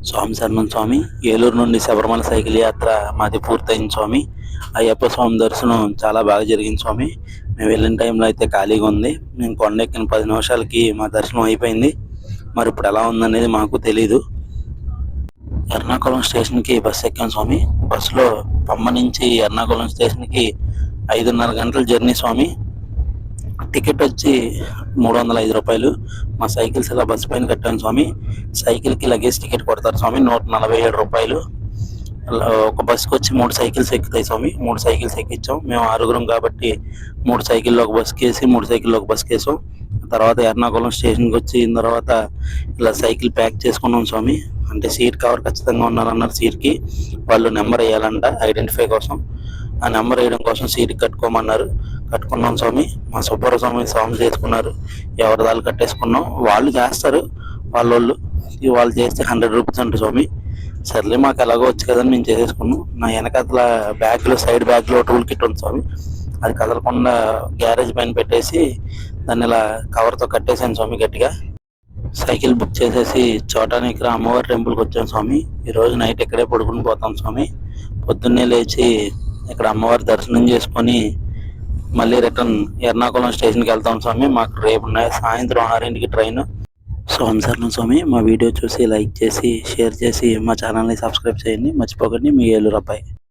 స్వామి శరణం స్వామి. ఏలూరు నుండి శబరిమల సైకిల్ యాత్ర మాది పూర్తయింది స్వామి. అయ్యప్ప స్వామి దర్శనం చాలా బాగా జరిగింది స్వామి. మేము వెళ్ళిన టైంలో అయితే ఖాళీగా ఉంది. మేము కొండెక్కిన 10 నిమిషాలకి మా దర్శనం అయిపోయింది. మరి ఇప్పుడు ఎలా ఉందనేది మాకు తెలీదు. ఎర్నాకుళం స్టేషన్కి బస్సు ఎక్కాం స్వామి. బస్సులో పమ్మ నుంచి ఎర్నాకుళం స్టేషన్కి 5:30 గంటల జర్నీ స్వామి. టికెట్ వచ్చి 305 రూపాయలు. మా సైకిల్స్ ఇలా బస్సు పైన కట్టాను స్వామి. సైకిల్కి లగేజ్ టికెట్ కొడతారు స్వామి, 147 రూపాయలు. ఒక బస్సుకి వచ్చి 3 సైకిల్స్ ఎక్కుతాయి స్వామి. 3 సైకిల్స్ ఎక్కించాం. మేము 6గురం కాబట్టి 3 సైకిల్లో ఒక బస్సుకి వేసి 3 సైకిల్లో ఒక బస్సుకి వేసాం. తర్వాత ఎర్నాకుళం స్టేషన్కి వచ్చిన తర్వాత ఇలా సైకిల్ ప్యాక్ చేసుకున్నాం స్వామి. అంటే సీట్ కవర్ ఖచ్చితంగా ఉండాలన్నారు. సీట్కి వాళ్ళు నెంబర్ వేయాలంట ఐడెంటిఫై కోసం. ఆ నెంబర్ వేయడం కోసం సీట్కి కట్టుకోమన్నారు. కట్టుకున్నాం స్వామి. మా సుబ్బారావు స్వామి చేసుకున్నారు. ఎవరి దాళ్ళు కట్టేసుకున్నాం. వాళ్ళు చేస్తారు వాళ్ళు చేస్తే 100 రూపీస్ అంట స్వామి. సర్లే మాకు ఎలాగో వచ్చు కదని మేము చేసేసుకున్నాం. నా వెనకాతల బ్యాగ్లో సైడ్ బ్యాగ్లో టూల్ కిట్ ఉంది స్వామి. అది కదలకుండా గ్యారేజ్ పైన పెట్టేసి దాన్ని ఇలా కవర్తో కట్టేసాను స్వామి గట్టిగా. సైకిల్ బుక్ చేసేసి చోటానికర అమ్మవారి టెంపుల్కి వచ్చాం స్వామి. ఈరోజు నైట్ ఇక్కడే పడుకుని పోతాం స్వామి. పొద్దున్నే లేచి ఇక్కడ అమ్మవారి దర్శనం చేసుకొని మళ్ళీ రిటర్న్ ఎర్నాకుళం స్టేషన్కి వెళ్తాం స్వామి. మాకు రేపు సాయంత్రం 6ంటికి ట్రైన్. స్వామి శరణం స్వామి. మా వీడియో చూసి లైక్ చేసి షేర్ చేసి మా ఛానల్ని సబ్స్క్రైబ్ చేయండి. మర్చిపోకండి. మీ ఏలూరు అబ్బాయి.